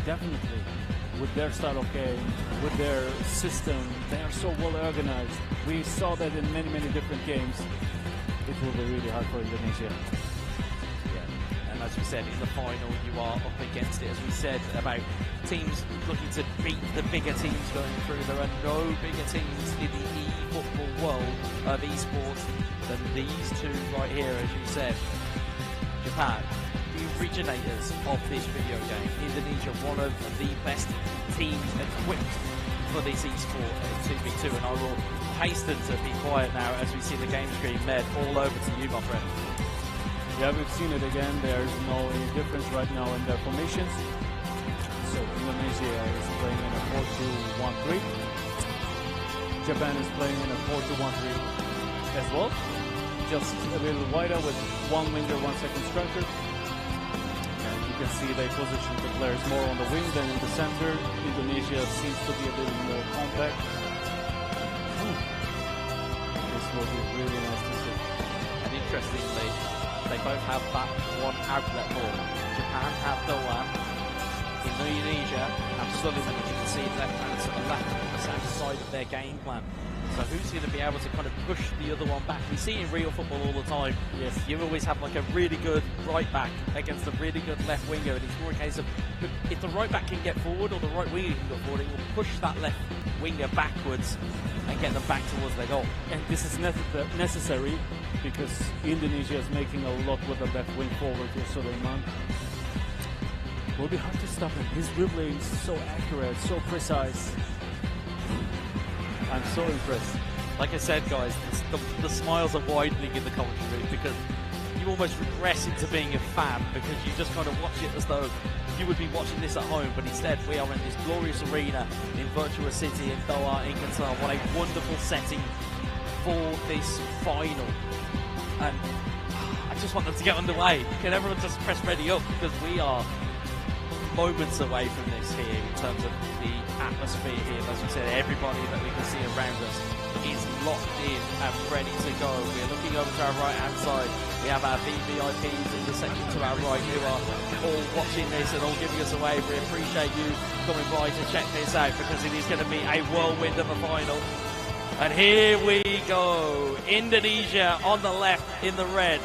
definitely. With their style of game, with their system, they are so well organized. We saw that in many, many different games. It will be really hard for Indonesia. Yeah, and as we said, in the final, you are up against it. As we said about teams looking to beat the bigger teams going through, there are no bigger teams in the e-football world of esports than these two right here, as you said. Japan, the originators of this video game. Indonesia, one of the best teams equipped for this esport at 2v2, and I will hasten to be quiet now as we see the game screen. Med, all over to you, my friend. Yeah, we've seen it again. There's no difference right now in their formations. So Indonesia is playing in a 4-2-1-3. Japan is playing in a 4-2-1-3 as well. Just a little wider with one winger, 1 second striker. And you can see they position the players more on the wing than in the center. Indonesia seems to be a little more compact. This will be really nice to see. And interestingly, they both have that one outlet ball. Japan have Doan. Indonesia have Sullivan, as you can see, left hand to the left on the south side of their game plan. So who's going to be able to kind of push the other one back? We see in real football all the time. Yes. You always have like a really good right back against a really good left winger, and it's more a case of if the right back can get forward or the right winger can go forward, it will push that left winger backwards and get them back towards their goal. And this is necessary because Indonesia is making a lot with the left wing forward here, Suleiman. It will be hard to stop him. His dribbling is so accurate, so precise. I'm so impressed. Like I said, guys, the smiles are widening in the commentary room because you almost regress into being a fan because you just kind of watch it as though you would be watching this at home, but instead we are in this glorious arena in Virtua City in Doha in Qatar. What a wonderful setting for this final. And I just want them to get underway. Can everyone just press ready up because we are moments away from this here in terms of the atmosphere here. As we said, everybody that we can see around us is locked in and ready to go. We're looking over to our right hand side. We have our VVIPs in the section to our right who are all watching this and all giving us a wave. We appreciate you coming by to check this out because it is going to be a whirlwind of a final. And here we go. Indonesia on the left in the red.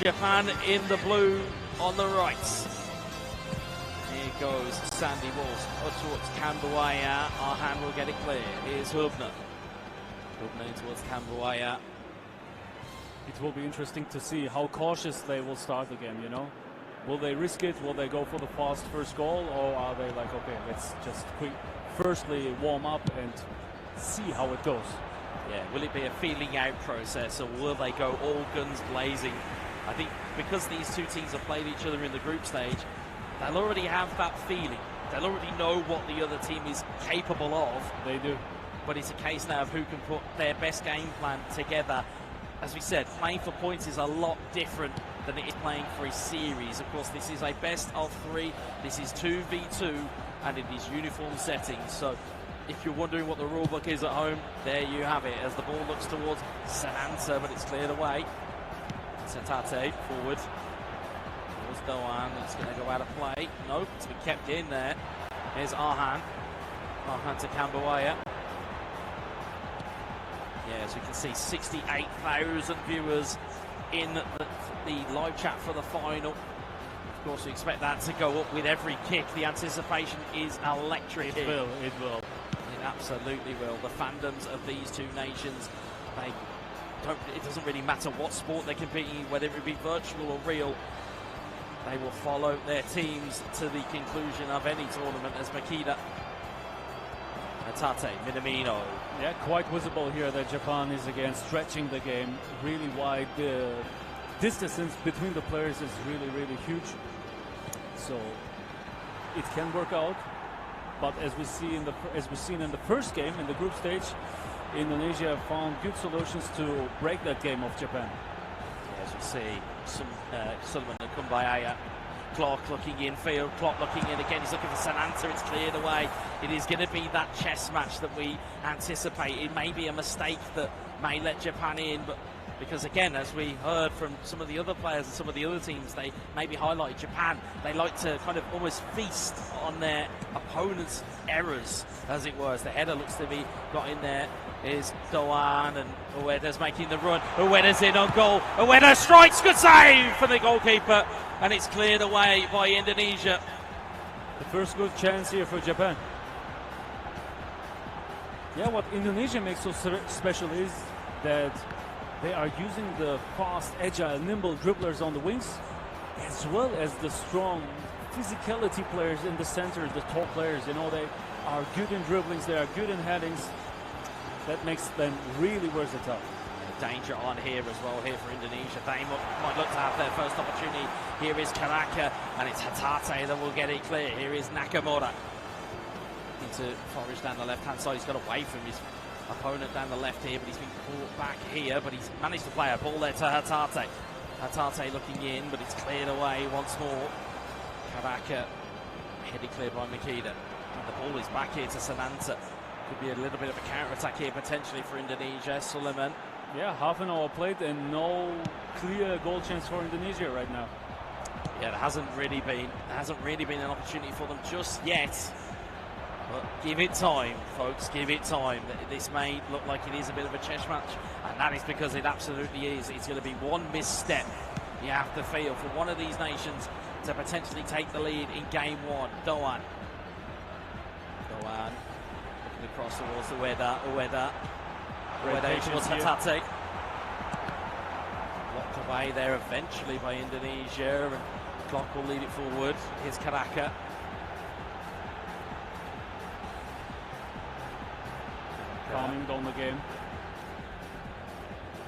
Japan in the blue on the right. Goes Sandy Walsh up towards Kambuaya. Our hand will get it clear. Here's Hubner. Hubner in towards Kambuaya. It will be interesting to see how cautious they will start the game, you know. Will they risk it? Will they go for the fast first goal? Or are they like, okay, let's just firstly warm up and see how it goes? Yeah, will it be a feeling out process or will they go all guns blazing? I think because these two teams have played each other in the group stage, they'll already have that feeling. They'll already know what the other team is capable of. They do. But it's a case now of who can put their best game plan together. As we said, playing for points is a lot different than it is playing for a series. Of course, this is a best of 3. This is 2v2, and it is uniform settings. So if you're wondering what the rule book is at home, there you have it. As the ball looks towards Sananta, but it's cleared away. Setate forward. Doan, it's going to go out of play. Nope, it's been kept in there. Here's Arhan. Arhan to Kambuaya. Yeah, as we can see, 68,000 viewers in the live chat for the final. Of course, we expect that to go up with every kick. The anticipation is electric. It will. It absolutely will. The fandoms of these two nations, it doesn't really matter what sport they're competing in, whether it be virtual or real. They will follow their teams to the conclusion of any tournament as Makeda, Atate, Minamino. Yeah, quite visible here that Japan is again stretching the game really wide. The distance between the players is really, really huge. So it can work out. But as we've seen in the first game in the group stage, Indonesia found good solutions to break that game of Japan. As we see, Sullivan and Kumbaya. Clark looking in field, Clark looking in again, he's looking for Sananta, it's cleared away. It is going to be that chess match that we anticipate. It may be a mistake that may let Japan in, but because again, as we heard from some of the other players and some of the other teams, they maybe highlighted Japan. They like to kind of almost feast on their opponent's errors, as it were. As the header looks to be got in there is Doan, and Ueda's making the run. Ueda's in on goal. Ueda strikes, good save for the goalkeeper, and it's cleared away by Indonesia. The first good chance here for Japan. Yeah, what Indonesia makes so special is that they are using the fast, agile, nimble dribblers on the wings, as well as the strong physicality players in the center, the tall players. You know, they are good in dribblings, they are good in headings. That makes them really versatile. Danger on here as well, here for Indonesia. They might look to have their first opportunity. Here is Karaka, and it's Hatate that will get it clear. Here is Nakamura. Into Forage down the left-hand side. He's got away from his opponent down the left here, but he's been caught back here, but he's managed to play a ball there to Hatate. Hatate looking in, but it's cleared away once more. Karaka headed clear by Makeda. And the ball is back here to Sananta. Could be a little bit of a counter-attack here potentially for Indonesia. Suleiman. Yeah, half an hour played and no clear goal chance for Indonesia right now. Yeah, there hasn't really been an opportunity for them just yet. But give it time, folks, give it time. This may look like it is a bit of a chess match, and that is because it absolutely is. It's going to be one misstep, you have to feel, for one of these nations to potentially take the lead in game one. Doan looking across towards the Ueda towards Hatate. Blocked away there eventually by Indonesia, and clock will lead it forward. Here's Karaka. Calming down the game.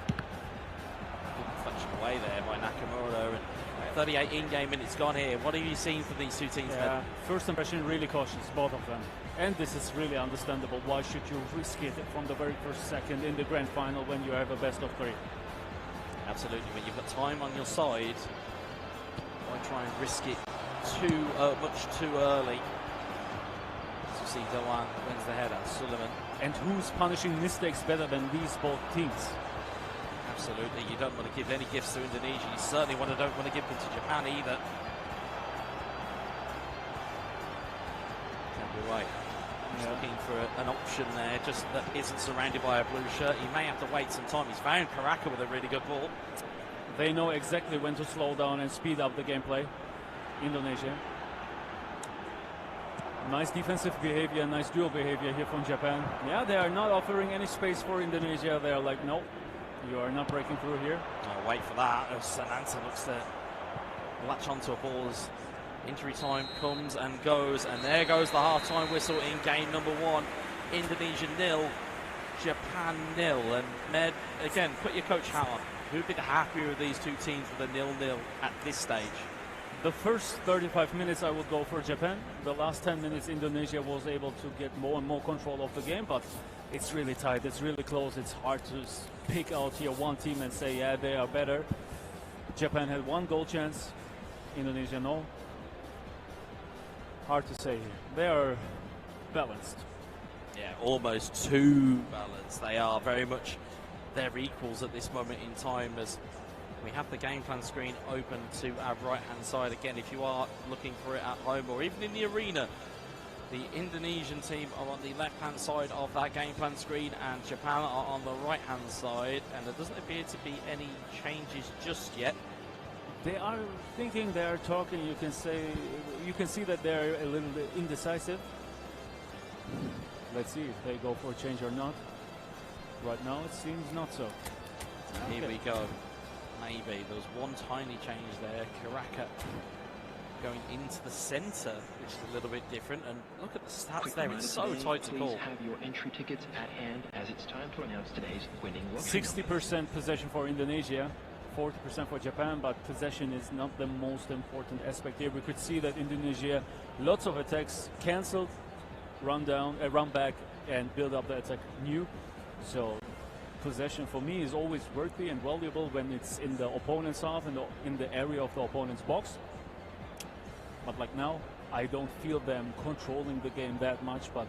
Good deflection away there by Nakamura, and 38 in-game minutes gone here. What have you seen from these two teams? Yeah, first impression really cautious, both of them. And this is really understandable. Why should you risk it from the very first second in the grand final when you have a best of three? Absolutely, when you've got time on your side, why try and risk it much too early? As you see, Doan wins the header, Suleiman. And who's punishing mistakes better than these both teams? Absolutely, you don't want to give any gifts to Indonesia. You certainly don't want to give them to Japan either. Can be right. He's looking for an option there, just that isn't surrounded by a blue shirt. He may have to wait some time. He's found Karaka with a really good ball. They know exactly when to slow down and speed up the gameplay. Indonesia. Nice defensive behavior, nice dual behavior here from Japan. Yeah, they are not offering any space for Indonesia. They are like, no, you are not breaking through here. Oh, wait for that. Sananta looks to latch onto a ball as injury time comes and goes. And there goes the half-time whistle in game number one. Indonesia 0, Japan 0. And Med, again, put your coach hat on. Who'd be the happier of these two teams with a 0-0 at this stage? The first 35 minutes I would go for Japan. The last 10 minutes Indonesia was able to get more and more control of the game, but it's really tight, it's really close. It's hard to pick out here one team and say, yeah, they are better. Japan had one goal chance, Indonesia no. Hard to say here. They are balanced. Yeah, almost too balanced. They are very much their equals at this moment in time, as we have the game plan screen open to our right-hand side. Again, if you are looking for it at home or even in the arena, the Indonesian team are on the left-hand side of that game plan screen and Japan are on the right-hand side, and there doesn't appear to be any changes just yet. They are thinking, they are talking. You can see that they're a little bit indecisive. Let's see if they go for a change or not. Right now it seems not so. Okay. Here we go. Maybe there was one tiny change there. Karaka going into the centre, which is a little bit different. And look at the stats there. It's so tight to call. Please have your entry tickets at hand, as it's time to announce today's winning lottery. 60% possession for Indonesia, 40% for Japan, but possession is not the most important aspect here. We could see that Indonesia, lots of attacks cancelled, run back, and build up the attack new. So possession for me is always worthy and valuable when it's in the opponent's half and in the area of the opponent's box. But like now, I don't feel them controlling the game that much, but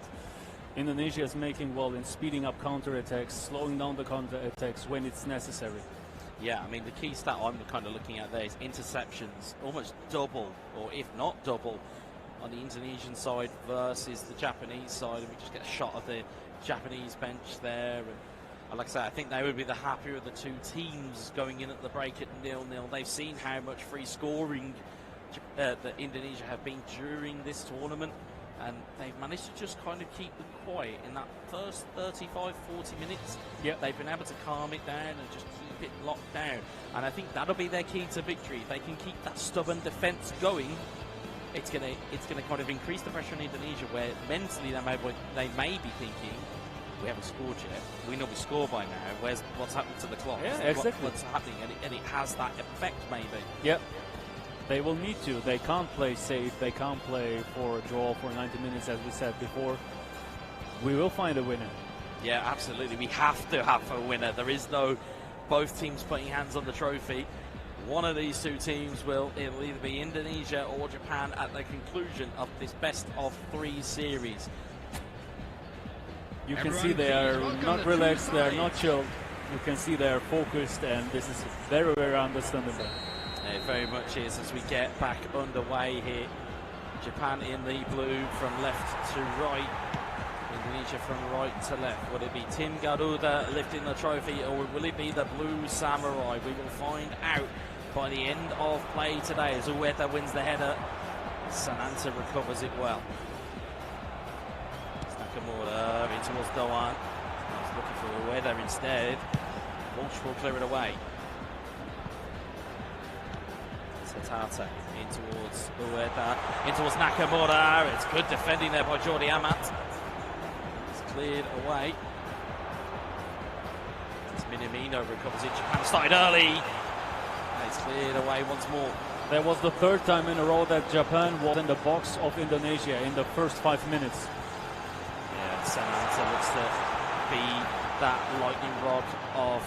Indonesia is making well in speeding up counter-attacks, slowing down the counter-attacks when it's necessary. Yeah, I mean, the key stat I'm kind of looking at there is interceptions, almost double, or if not double, on the Indonesian side versus the Japanese side. And we just get a shot of the Japanese bench there. And like I say, I think they would be the happier of the two teams going in at the break at 0-0. They've seen how much free scoring that Indonesia have been during this tournament, and they've managed to just kind of keep them quiet in that first 35-40 minutes. Yep. They've been able to calm it down and just keep it locked down, and I think that'll be their key to victory. If they can keep that stubborn defence going, it's gonna kind of increase the pressure on Indonesia, where mentally they may be thinking, we haven't scored yet, we know we score by now, what's happened to the clock? Yeah, exactly. What's happening? And it has that effect, maybe. Yep. They will need to. They can't play safe. They can't play for a draw for 90 minutes, as we said before. We will find a winner. Yeah, absolutely. We have to have a winner. There is no both teams putting hands on the trophy. One of these two teams it'll either be Indonesia or Japan at the conclusion of this best-of-3 series. You can see they are not relaxed, they are not chilled. You can see they are focused, and this is very, very understandable. It very much is as we get back underway here. Japan in the blue from left to right. Indonesia from right to left. Will it be Team Garuda lifting the trophy, or will it be the Blue Samurai? We will find out by the end of play today as Ueda wins the header. Sananta recovers it well. Nakamura in towards Doan. He's looking for Ueda instead. Walsh will clear it away. Satata in towards Ueda, in towards Nakamura. It's good defending there by Jordi Amat. It's cleared away. It's Minamino recovers it. Japan started early. And it's cleared away once more. That was the third time in a row that Japan was in the box of Indonesia in the first 5 minutes. Yeah, Sananta looks to be that lightning rod of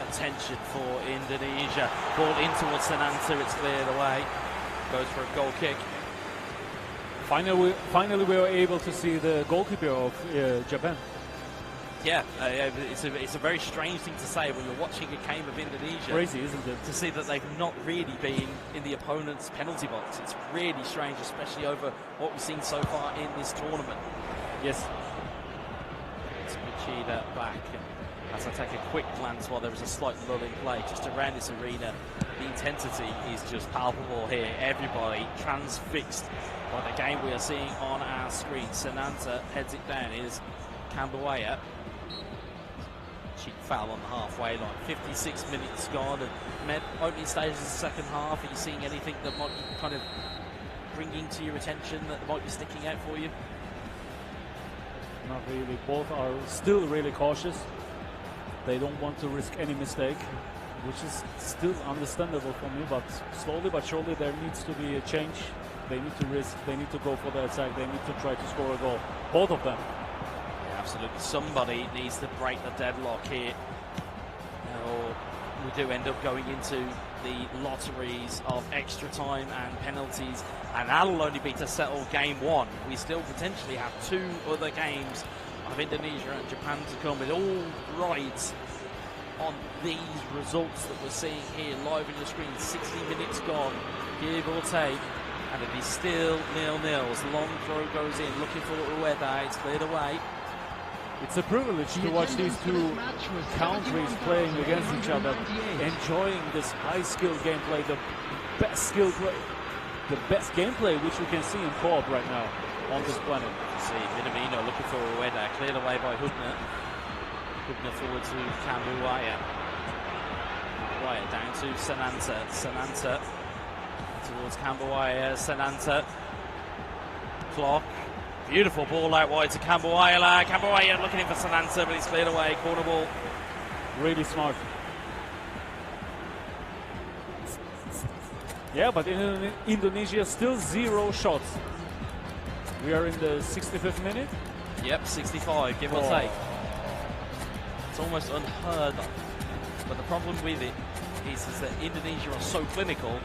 attention for Indonesia. Ball in towards Sananta, it's cleared away. Goes for a goal kick. Finally we were able to see the goalkeeper of Japan. Yeah, it's a very strange thing to say when you're watching a game of Indonesia. Crazy, isn't it? To see that they've not really been in the opponent's penalty box. It's really strange, especially over what we've seen so far in this tournament. Yes. It's Machida back. As I take a quick glance while there is a slight lull in play, just around this arena, the intensity is just palpable here. Everybody transfixed by the game we are seeing on our screen. Sananta heads it down. Here's Kambuaya. Cheap foul on the halfway line. 56 minutes gone, and opening stages of the second half. Are you seeing anything that might be kind of bringing to your attention, that might be sticking out for you? Not really. Both are still really cautious. They don't want to risk any mistake, which is still understandable for me, but slowly but surely there needs to be a change. They need to risk, they need to go for the attack, they need to try to score a goal. Both of them. Yeah, absolutely. Somebody needs to break the deadlock here, or we do end up going into the lotteries of extra time and penalties, and that'll only be to settle game one. We still potentially have 2 other games of Indonesia and Japan to come. It all rides on these results that we're seeing here live on your screen. 60 minutes gone, give or take, and it is still 0-0. Long throw goes in, looking for Ueda. It's cleared away. It's a privilege to watch these two countries playing against each other, enjoying this high-skill gameplay, the best skill play, the best gameplay which we can see in co-op right now on this planet. See Minamino looking for Ueda, cleared away by Hubner. Hubner forward to Kambuaya. Right, down to Sananta. Sananta towards Kambuaya. Sananta. Clock. Beautiful ball out wide to Kambuaya. Kambuaya looking in for Sananta, but he's cleared away. Corner ball. Really smart. Yeah, but in Indonesia still 0 shots. We are in the 65th minute. Yep, 65, give or take. It's almost unheard of. But the problem with it is that Indonesia are so clinical,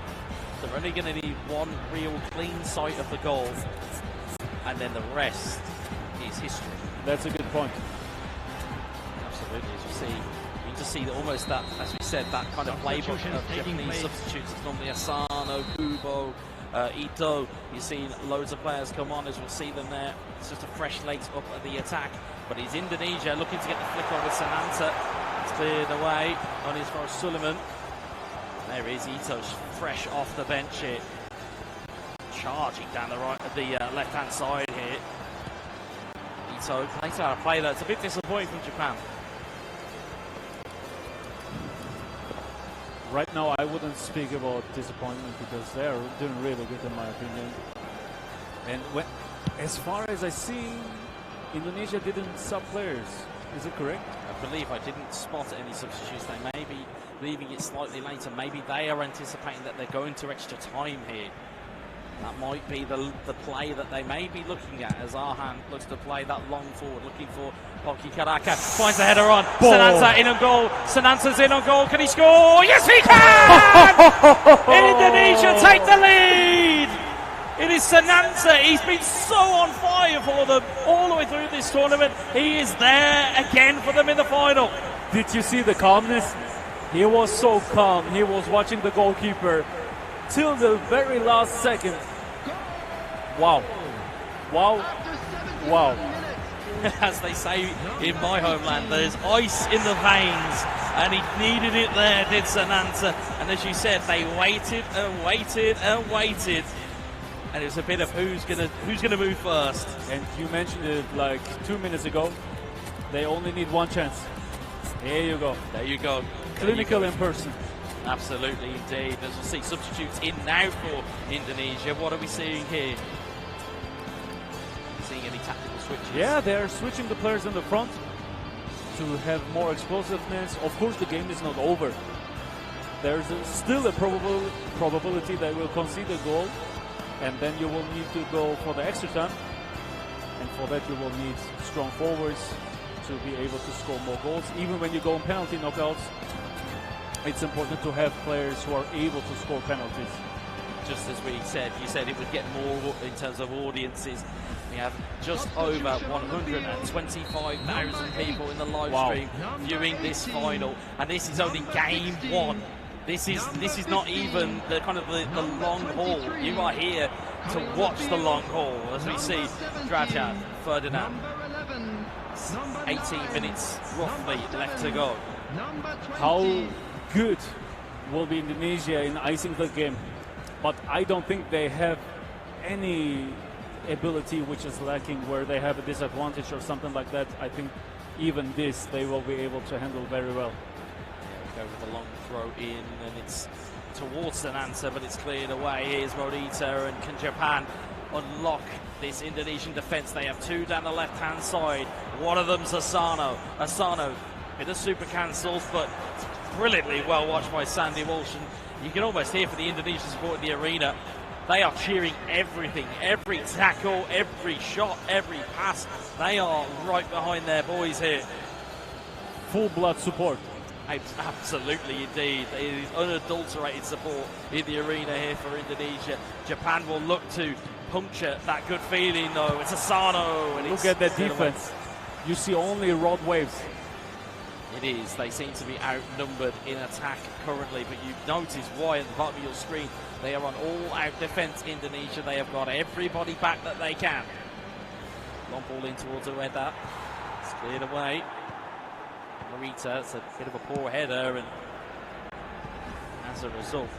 they're only going to need one real clean sight of the goal, and then the rest is history. That's a good point. Absolutely, as you see, You just see that almost that, as we said, that kind of playbook of Japanese substitutes. It's normally Asano, Kubo, Ito. You've seen loads of players come on, as we'll see them there. It's just a fresh slate up at the attack. But it's Indonesia looking to get the flick on with Sananta. It's cleared away on as far as Suleiman. There is Ito, fresh off the bench here. Charging down the left-hand side here. Ito plays out a play that's a bit disappointing from Japan. Right now, I wouldn't speak about disappointment because they're doing really good in my opinion. And as far as I see, Indonesia didn't sub players. Is it correct? I believe I didn't spot any substitutes. They may be leaving it slightly later. Maybe they are anticipating that they're going to extra time here. That might be the play that they may be looking at as Arhan looks to play that long forward, looking for Poki Karaka. Finds the header on. Sananta in on goal. Sananta's in on goal. Can he score? Yes, he can! Indonesia take the lead! It is Sananta. He's been so on fire for them all the way through this tournament. He is there again for them in the final. Did you see the calmness? He was so calm. He was watching the goalkeeper till the very last second. Wow. Wow. Wow. As they say in my homeland, there's ice in the veins, and he needed it there, did Sananta. And as you said, they waited and waited and waited. And it was a bit of who's gonna move first. And you mentioned it like 2 minutes ago. They only need one chance. There you go. There you go. Clinical in person. Absolutely, indeed. As we'll see substitutes in now for Indonesia. What are we seeing here? Seeing any tactical switches? Yeah, they're switching the players in the front to have more explosiveness. Of course, the game is not over. There's still a probability they will concede a goal, and then you will need to go for the extra time. And for that, you will need strong forwards to be able to score more goals. Even when you go in penalty knockouts, it's important to have players who are able to score penalties. Just as we said, you said it would get more in terms of audiences. We have just over 125,000 people in the live stream viewing this final, and this is only game one. This is not even the kind of the long haul. You are here to watch the long haul as we see Drajan, Ferdinand. 18 minutes roughly left to go. How good will be Indonesia in icing the game? But I don't think they have any ability which is lacking where they have a disadvantage or something like that. I think even this they will be able to handle very well. Go with a long throw in, and it's towards an answer, but it's cleared away. Here's Morita, and can Japan unlock this Indonesian defence? They have two down the left-hand side. One of them's Asano. Asano, bit of super cancels, but it's brilliantly well watched by Sandy Walsh. And you can almost hear for the Indonesian support in the arena. They are cheering everything, every tackle, every shot, every pass. They are right behind their boys here. Full blood support. Absolutely, indeed. It is unadulterated support in the arena here for Indonesia. Japan will look to puncture that good feeling, though. It's Asano. And look at that defense. You see only rod waves. It is. They seem to be outnumbered in attack currently, but you notice why at the bottom of your screen. They are on all-out defence, Indonesia. They have got everybody back that they can. Long ball in towards Ueda. It's cleared away. Morita, it's a bit of a poor header, and as a result,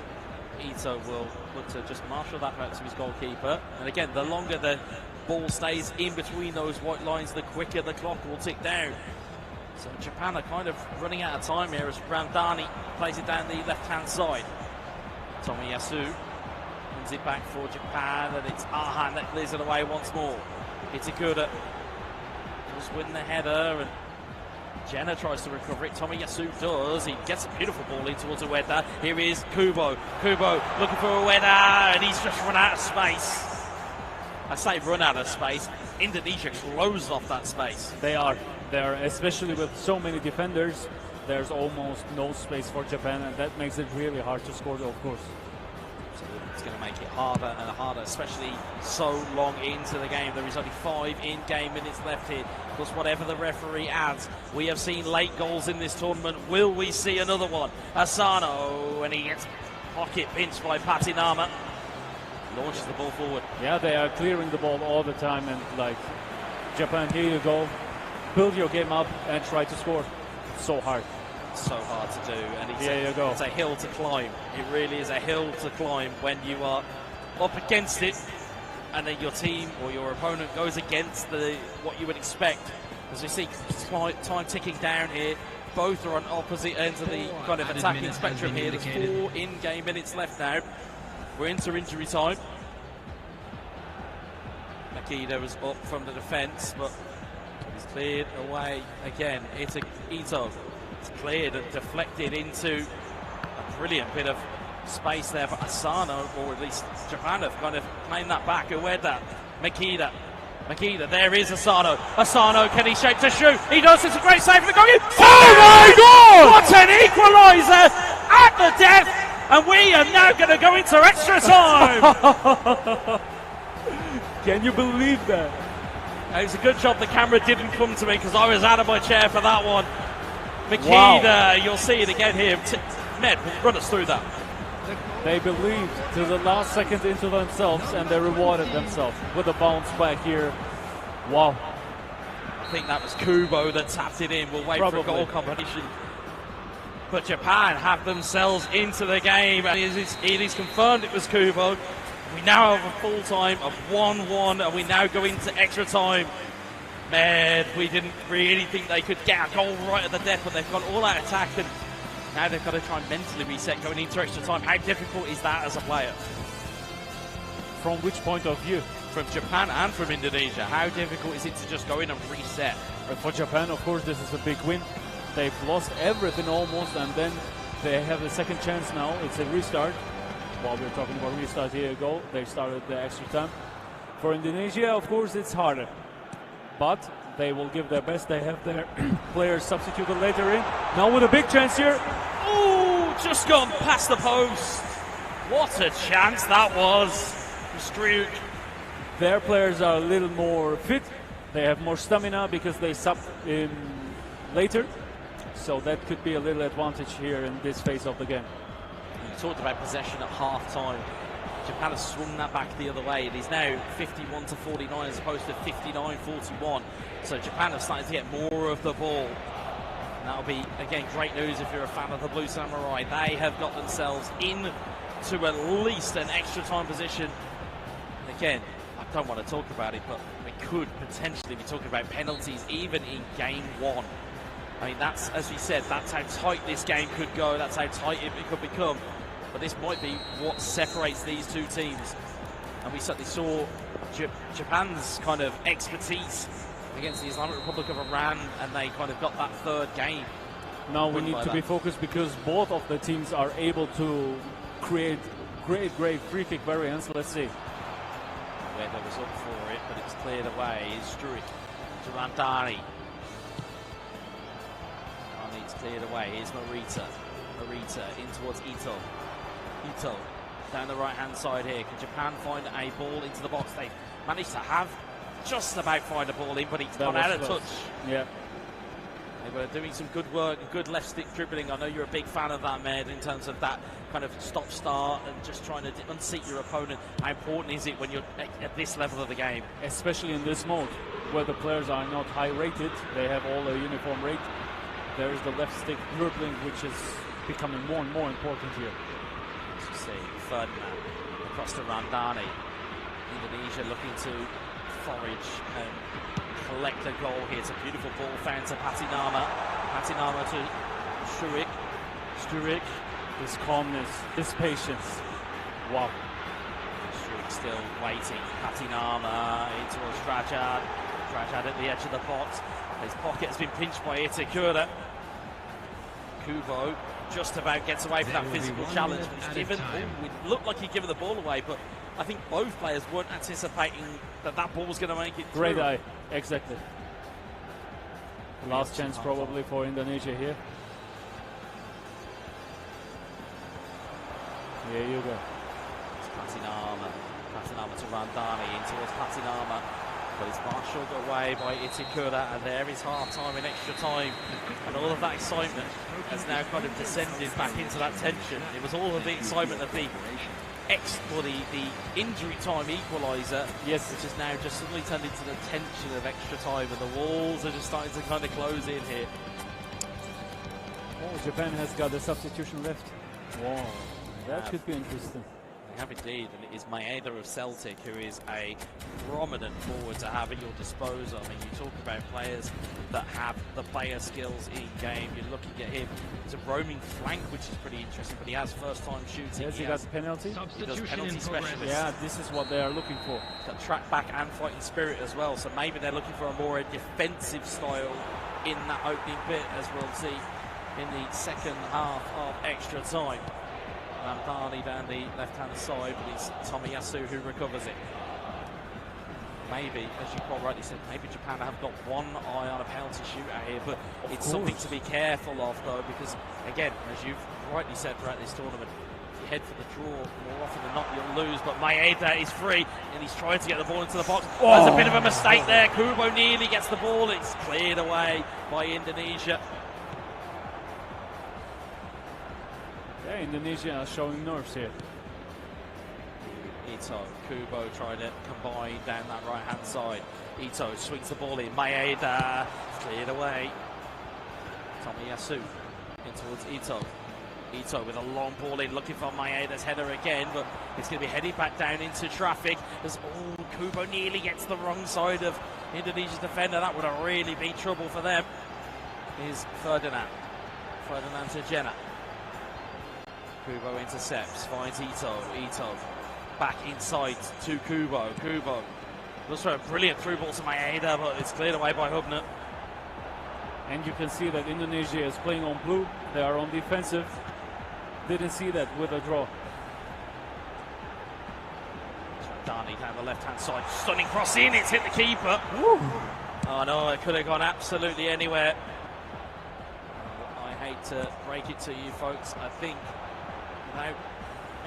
Ito will look to just marshal that back to his goalkeeper. And again, the longer the ball stays in between those white lines, the quicker the clock will tick down. So Japan are kind of running out of time here as Ramdani plays it down the left-hand side. Tomiyasu wins it back for Japan, and it's Arhan that clears it away once more. It's a good just win the header, and Jenna tries to recover it. Tomiyasu does. He gets a beautiful ball in towards Ueda. Here is Kubo. Kubo looking for Ueda, and he's just run out of space. I say run out of space. Indonesia closed off that space. They are. Especially with so many defenders, there's almost no space for Japan, and that makes it really hard to score, of course. So it's going to make it harder and harder, especially so long into the game. There is only 5 in-game minutes left here, plus whatever the referee adds. We have seen late goals in this tournament. Will we see another one? Asano, and he gets pocket pinched by Patinama. Launches the ball forward. Yeah, they are clearing the ball all the time, and like, Japan, here you go. Build your game up and try to score. So hard. So hard to do, and Here you go. It's a hill to climb. It really is a hill to climb when you are up against it, and then your team or your opponent goes against what you would expect. As we see time ticking down here, both are on opposite ends of the kind of attacking spectrum here. There's 4 in-game minutes left now. We're into injury time. Makida was up from the defence, but he's cleared away again. It's Ito. It's cleared and deflected into a brilliant bit of space there for Asano, or at least Japan have kind of claimed that back. Ueda, Makida, there is Asano. Asano, can he shape to shoot? He does, it's a great save from the goal. Oh my God! What an equaliser at the death! And we are now going to go into extra time! Can you believe that? It's a good job the camera didn't come to me, because I was out of my chair for that one. Makida, You'll see it again here. Ned, run us through that. They believed to the last second into themselves, and they rewarded themselves with a bounce back here. Wow. I think that was Kubo that tapped it in. We'll wait for a goal competition. But Japan have themselves into the game, and it is confirmed it was Kubo. We now have a full time of 1-1, and we now go into extra time. Man, we didn't really think they could get a goal right at the death, but they've gone all out attack, and now they've got to try and mentally reset going into extra time. How difficult is that as a player? From which point of view? From Japan and from Indonesia. How difficult is it to just go in and reset? For Japan, of course, this is a big win. They've lost everything almost, and then they have a second chance now. It's a restart. While we're talking about restart, here you go. They started the extra time. For Indonesia, of course, it's harder. But they will give their best. They have their players substituted later in. Now with a big chance here. Oh, just gone past the post. What a chance that was. Struik. Their players are a little more fit. They have more stamina because they sub in later. So that could be a little advantage here in this phase of the game. You talked about possession at half-time. Japan has swung that back the other way. It is now 51-49 as opposed to 59-41. So Japan have started to get more of the ball. And that'll be, again, great news if you're a fan of the Blue Samurai. They have got themselves into at least an extra time position. And again, I don't want to talk about it, but we could potentially be talking about penalties even in game 1. I mean, that's, as we said, that's how tight this game could go. That's how tight it could become. But this might be what separates these two teams. And we certainly saw Japan's kind of expertise against the Islamic Republic of Iran, and they kind of got that third game. Now we need to be focused because both of the teams are able to create great free kick variants. Let's see. Weather was up for it, but it's cleared away. Is Struik to Randani. It's cleared away. Here's Morita in towards Ito. Ito down the right hand side here. Can Japan find a ball into the box? They've managed to have just about find a ball in, but it's gone out of touch. Yeah. They were doing some good work and good left stick dribbling. I know you're a big fan of that, Med, in terms of that kind of stop start and just trying to unseat your opponent. How important is it when you're at this level of the game? Especially in this mode where the players are not high rated, they have all a uniform rate. There is the left stick dribbling, which is becoming more and more important here. As you see, Ferdinand across to Randani. Indonesia looking to forage and collect a goal here. It's a beautiful ball found to Patinama. Patinama to Struik. Struik, this calmness, this patience. Wow. Struik still waiting. Patinama in towards Rajad. Rajad at the edge of the box. His pocket has been pinched by Itakura. Kubo just about gets away from that physical challenge. It looked like he'd given the ball away, but I think both players weren't anticipating that ball was going to make it through. Great eye, exactly. Last chance probably for Indonesia here. Here you go. Patinama to Randani, in towards Patinama, but it's marshalled away by Itakura, and there is half-time and extra time, and all of that excitement has now kind of descended back into that tension. It was all of the excitement of the injury time equaliser, yes, which has now just suddenly turned into the tension of extra time, and the walls are just starting to kind of close in here. Oh, Japan has got a substitution left. Wow, that could be interesting. They have indeed, and it is Maeda of Celtic, who is a prominent forward to have at your disposal. I mean, you talk about players that have the player skills in game. You're looking at him. It's a roaming flank, which is pretty interesting, but he has first-time shooting. Yes, he got penalty. He does penalty specialist. Yeah, this is what they are looking for. He's got track back and fighting spirit as well, so maybe they're looking for a more defensive style in that opening bit, as we'll see in the second half of extra time. Randani down the left-hand side, but it's Tomiyasu who recovers it. Maybe, as you quite rightly said, maybe Japan have got one eye on a penalty shootout here, but it's something to be careful of, though, because, again, as you've rightly said throughout this tournament, if you head for the draw, more often than not you'll lose, but Maeda is free, and he's trying to get the ball into the box. There's a bit of a mistake there. Kubo nearly gets the ball. It's cleared away by Indonesia. Yeah, Indonesia are showing nerves here. Ito, Kubo trying to combine down that right-hand side. Ito swings the ball in. Maeda cleared away. Tomiyasu in towards Ito. Ito with a long ball in, looking for Maeda's header again, but it's going to be headed back down into traffic as Kubo nearly gets the wrong side of Indonesia's defender. That would have really been trouble for them. Is Ferdinand to Jenna. Kubo intercepts, finds Ito. Back inside to Kubo. Looks for a brilliant through ball to Maeda, but it's cleared away by Hubner. And you can see that Indonesia is playing on blue. They are on defensive. Didn't see that with a draw. Dani down the left-hand side. Stunning cross in. It's hit the keeper. Woo. Oh no, it could have gone absolutely anywhere. I hate to break it to you folks. I think without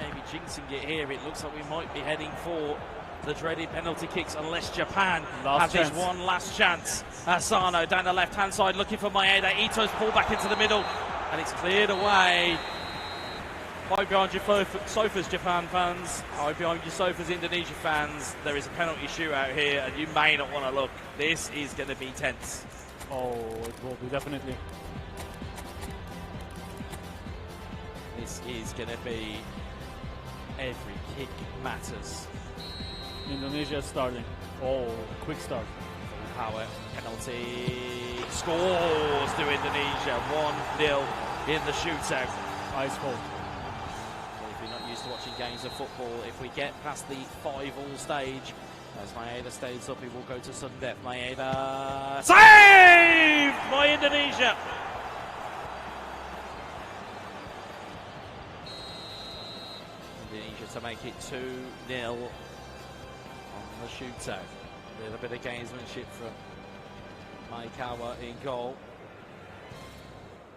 maybe jinxing it here, it looks like we might be heading for the dreaded penalty kicks unless Japan have this one last chance. Asano down the left-hand side looking for Maeda. Ito's pulled back into the middle and it's cleared away. Hide behind your sofas, Japan fans. Hide behind your sofas, Indonesia fans. There is a penalty shootout here and you may not want to look. This is going to be tense. Oh, it will be, definitely. This is going to be every kick matters. Indonesia starting. Oh, quick start. Power penalty scores to Indonesia. 1-0 in the shootout. Ice cold. Well, if you're not used to watching games of football, if we get past the 5-all stage, as Maeda stays up, he will go to sudden death. Maeda saved by Indonesia. Indonesia to make it 2-0 on the shootout. A little bit of gamesmanship from Maekawa in goal.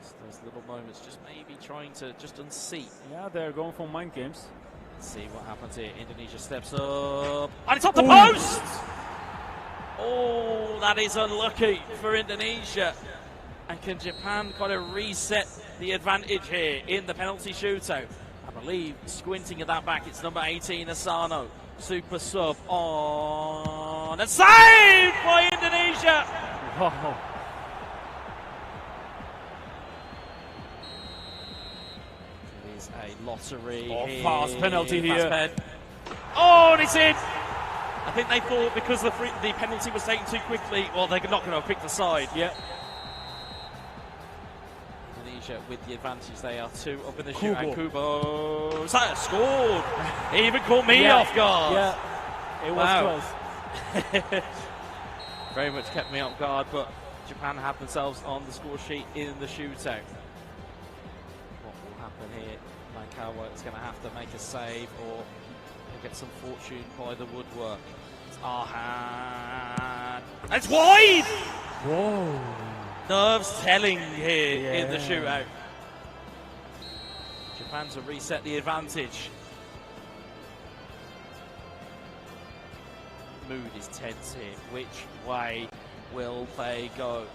Just those little moments, just maybe trying to just unseat. Yeah, they're going for mind games. Let's see what happens here. Indonesia steps up, and it's off the post! Oh, that is unlucky for Indonesia. And can Japan kind of reset the advantage here in the penalty shootout? I believe, squinting at that back, it's number 18, Asano. Super sub on, and saved by Indonesia! Wow. It is a lottery. Oh, fast penalty here. Oh, and it's in! I think they thought because the penalty was taken too quickly, well, they're not going to have picked the side. Yeah. With the advantage, they are 2 up in the shootout. Kubo scored. He even caught me off guard. Yeah, it was close. Very much kept me off guard, but Japan have themselves on the score sheet in the shootout. What will happen here? Maekawa is going to have to make a save or get some fortune by the woodwork. It's Arhan. It's wide! Whoa. Nerves telling here in the shootout. Japan to reset the advantage. mood is tense here. Which way will they go?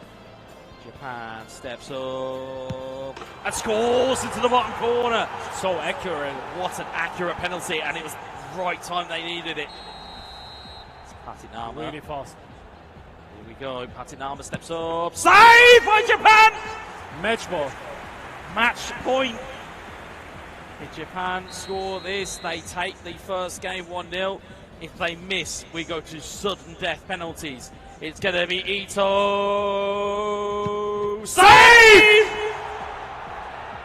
Japan steps up and scores into the bottom corner. So accurate. What an accurate penalty, and it was the right time they needed it. It's Patinama. Really fast. Here we go. Patinama steps up. Save by Japan! Match ball. Match point. If Japan score this, they take the first game 1-0. If they miss, we go to sudden death penalties. It's going to be Ito. Save!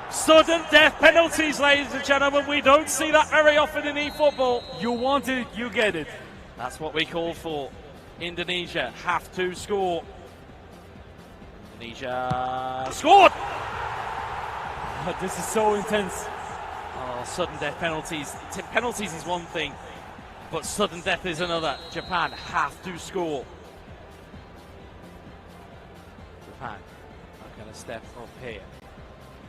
Sudden death penalties, ladies and gentlemen. We don't see that very often in eFootball. You want it, you get it. That's what we call for. Indonesia have to score. Indonesia scored! This is so intense. Oh, sudden death penalties. Penalties is one thing, but sudden death is another. Japan have to score. Japan are going to step up here.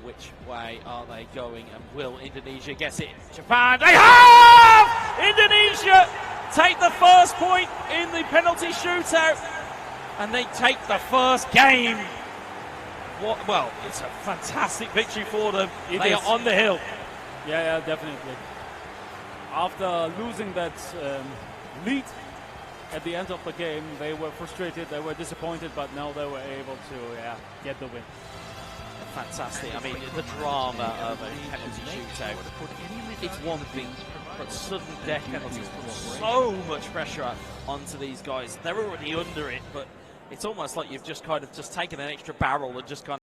Which way are they going, and will Indonesia get it? Japan, they have! Indonesia take the first point in the penalty shootout, and they take the first game. Well, it's a fantastic victory for them. They are on the hill. Yeah, definitely. After losing that lead at the end of the game, they were frustrated, they were disappointed, but now they were able to get the win. Fantastic. I mean, the drama of a penalty shootout, it's one thing, but sudden death penalties put so much pressure onto these guys. They're already under it, but it's almost like you've just kind of taken an extra barrel and just kind of